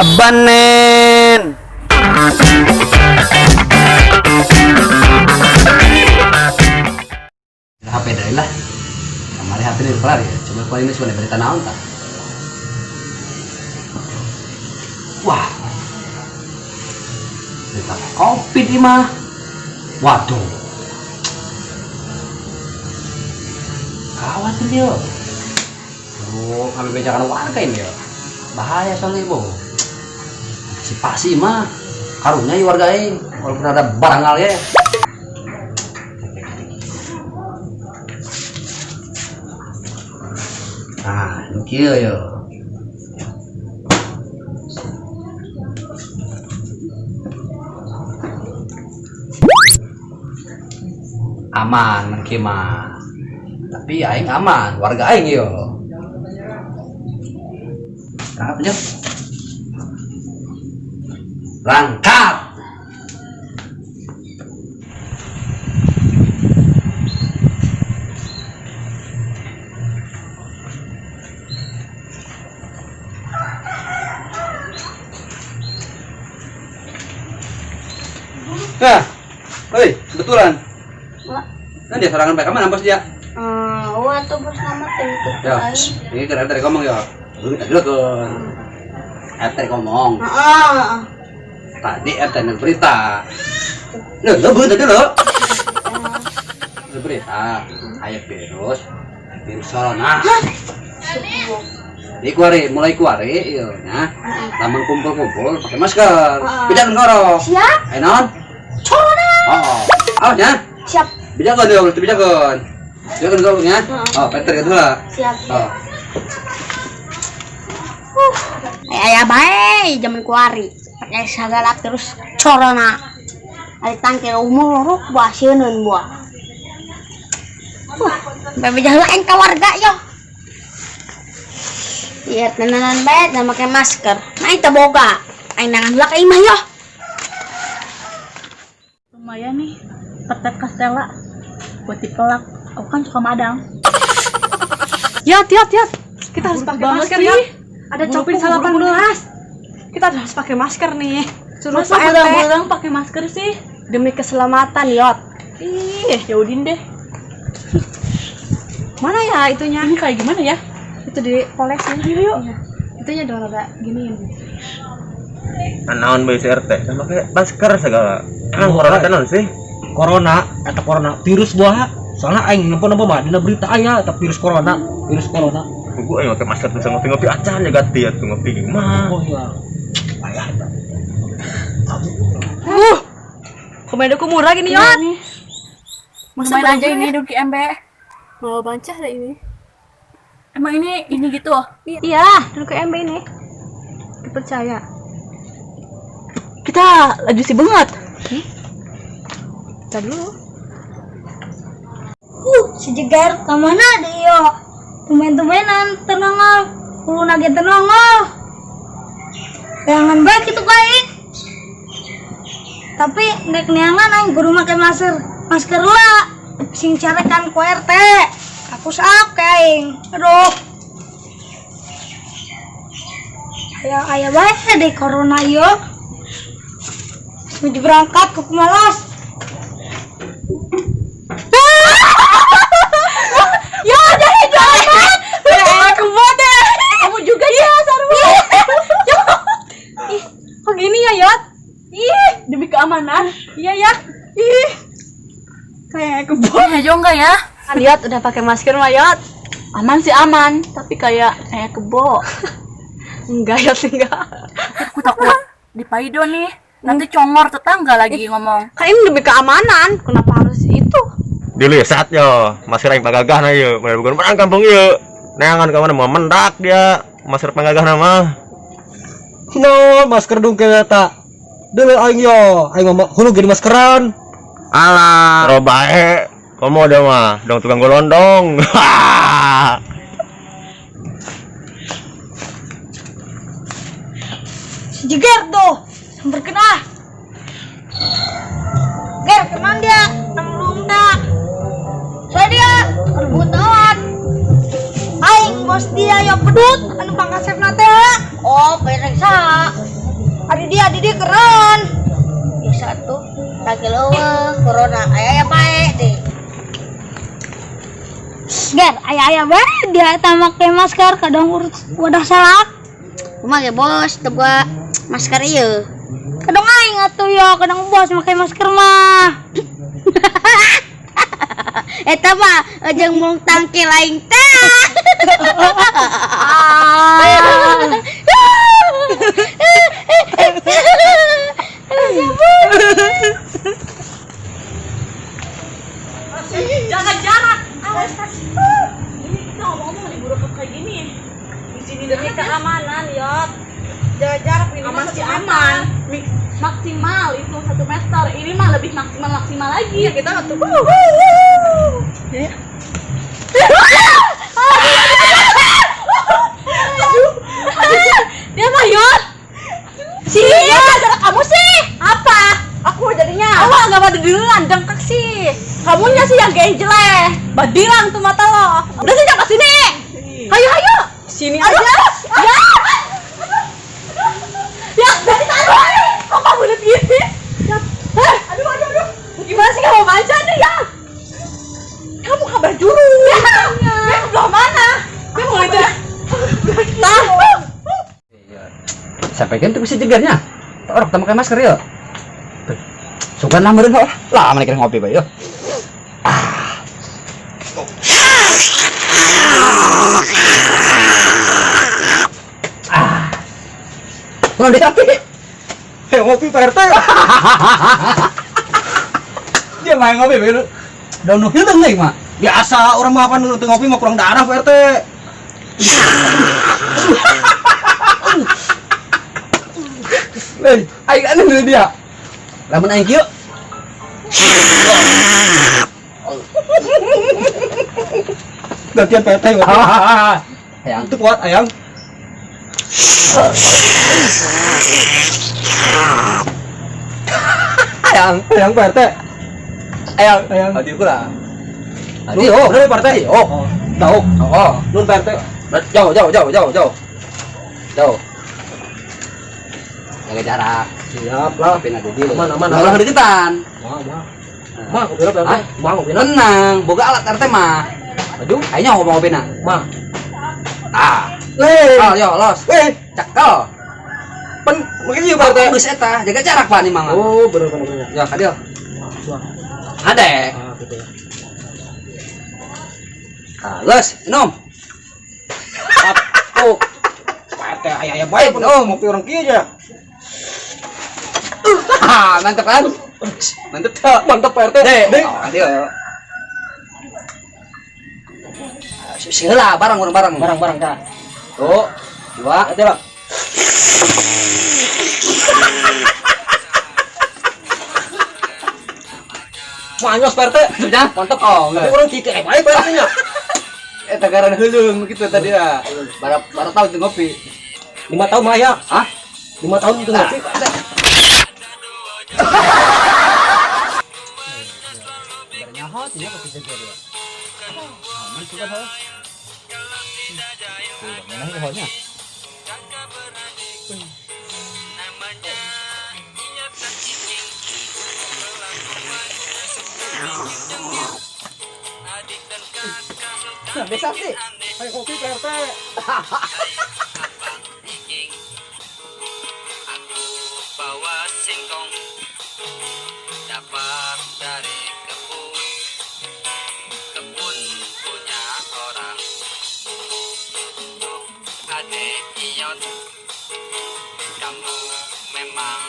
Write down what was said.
Abanen. HP dari lah. Kemarin HP ini kelar ya. Coba kali ini sudah berita naon tak? Wah. Berita Covid ini mah. Waduh. Khawatir dia. Oh, kami bejakan warga ini ya. Bahaya soalnya ibu. Si pasti mah karunya ya warga ini. Walaupun ada barang hal ya. Nah, ini kia ya. Aman mungkin mah. Tapi aing aman, warga aing yo. Berangkat aja. Berangkat. Nah, oi, kebetulan. Kan dia serangan baik mana bos dia? Wah tuh bos nama itu. Ya, ini kan dari ngomong ya. Dulu kita dulu kan. RT ngomong. Tadi RT yang berita. Lo berita dulu. Berita. Ayah virus corona. Di kuari, mulai kuari, iya, nah, taman kumpul-kumpul pakai masker. Tidak ngorok. Siap. Ayo non. Corona. Oh, awas ya. Siap. Bijakan dia, harus bijakan. Bijakan ngoroknya. Oh, Peter gitu lah. Siap. Oh. Ayah baik zaman kuari pakai segala terus corona. Ada tangkir umur lorok buah sieun buah. Bae jalan ka warga yo. Iya tenanan bae dan pakai masker. Nah itu boga. Aing nangan heula ka imah yo. Lumayan nih, petet kastela buat dipelak. Aku kan suka madang. Yat. Kita harus pakai masker ya. Ada Covid 18. Kita harus pakai masker nih. Suruh Masa Pak RT bulang pakai masker sih? demi keselamatan, Yot. Ya udin deh. Mana ya itunya? Ini kayak gimana ya? Itu di polesnya. Ayo. Iya. Itunya dong ada gini. Naon bae si RT kan pakai masker segala. Emang corona teh naon sih? Corona eta corona virus buah soalnya aing nempo-nempo mah dina berita aya eta virus corona. Gua aing pakai masker terus ngopi-ngopi acan ya ganti atuh ngopi mah. Oh iya aya eta Komedoku murah gini, Yot. Masa main aja ini duduk di MB. Mau bancah deh ini. Emang ini gitu? Iya, duduk ke MB ini. Percaya. Kita lagi sibuk banget. Kita dulu. Si Jegar kemana deh yo? Tumen-tumenan tenangol, kulo nage tenangol. Jangan baik itu kain. Tapi nek neangan aing kudu make masker lah. Sing carekan ku RT. Aku saap kaing. Aduh. Aya bae deh corona yo. Menuju berangkat ke Pemalas. Ya jadi jangan. Aku deh. Kamu juga ya Sarwa. Kok gini ya, Yot? Demi keamanan. Iya ya. Kayak kebo. Aja enggak ya? Yot udah pakai masker mah, Yot. Aman sih aman, tapi kayak kebo. Enggak, Yot, enggak. Aku takut dipaido nih. Nanti congor tetangga lagi ngomong. Kan ini demi keamanan, kenapa harus itu? Dulu ya saat yo, masker aing pagagah na yo, bukan perang kampung yo. Neangan ka mana mau mendak dia, masker pagagah nama. no masker dungke eta dulu aing yo aing mah hulu gini maskeran Alah, ro bae. Komo ada mah, dong tukang golondong. Si Jeger tuh samperkeun ah. Ger, kemana dia? Nang tak. Saya dia rebutan. Aing bos dia yang pedut anu pangkasepna teh. Oh, periksa. Adi dia keren. Bisa tuh. Lagi lowe corona ayah baik deh. Ger, ayah baik dia tak pakai masker kadang urus wadah salak. Kumaha ge bos, teboga masker ieu. Kadang aing atuh ya, kadang bos pakai masker mah. Eta mah jeung mung tangki lain teh. Jaga jarak. Ini kita ngomong-ngomong di buru kayak gini. Di sini demi keamanan, Yot. Jaga jarak ini masih aman. Maksimal itu 1 meter. Ini mah lebih maksimal lagi. Ya kita nggak tuh. Dia mah Yot. Iya, gara kamu sih. Apa? Aku jadinya. Awal nggak pada duluan, dengkak sih. Kamunya sih yang genjleh. Badilang tuh mata lo. Udah sih jangan sini. Hayo. Sini aja. Ya. Ya, dari tadi. Kok kamu lihat gini? Ya. Aduh. Gimana sih kamu baca nih ya? Kamu kabar dulu. Ya, sebelah mana? Kamu mau lihat. Nah. Sampaikan tuh bisa jegarnya. Orang kita pakai masker ya. Sugan lah meureun lah mana kira ngopi bae yo. Mau ditapi. Ngopi Pak RT. Dia main ngopi bae. Daun nu hideung deui mah. Biasa orang mah apa nu teu ngopi mah kurang darah Pak RT. Aing anu dulu dia. Lamun aing kieu. Gantian Pak RT ngopi. Hayang Itu kuat ayang. Ayang Pak RT. Ayang. Adi ku lah. Adi oh, bener Pak RT. Oh. Tahu. Oh. Nun Pak RT. Jauh. Jaga jarak. Siap lah. Pina di dieu. Aman. Ulah deketan. Mah, kopi Pak RT. Mah kopi. Tenang, boga alat RT mah. Aduh, ayo ngopi-ngopina. Mah. Yo, los. Cekel. Pen begini Pak RT. Geus eta, jaga jarak Pak nih mangga. Oh, bener. Ya, ka dieu. Ade. Gitu ya. Los, minum. Oh, Pak RT aya bae pun ngopi orang kieu aja. mantap kan? Mantap tuh. Mantap Pak RT. Dek. Adio. Sih lah, barang. Barang Kak. Tuh, 2, Ada Bang. Manyos Pak RT. sudah, mantap oh. Tapi orang kieu bae Pak RT nya. Eta garan heuleung kitu tadi lah. Bara tahu itu ngopi. 5 tahun mah ya. Hah? 5 tahun itu ngopi. Nyahot ya pasti jaga dia. Aman sudah ho. Mana honya? Biasa sih. Ayo kopi Pak RT. Bawa singkong dapat dari kebun punya orang. Adek Iot, kamu memang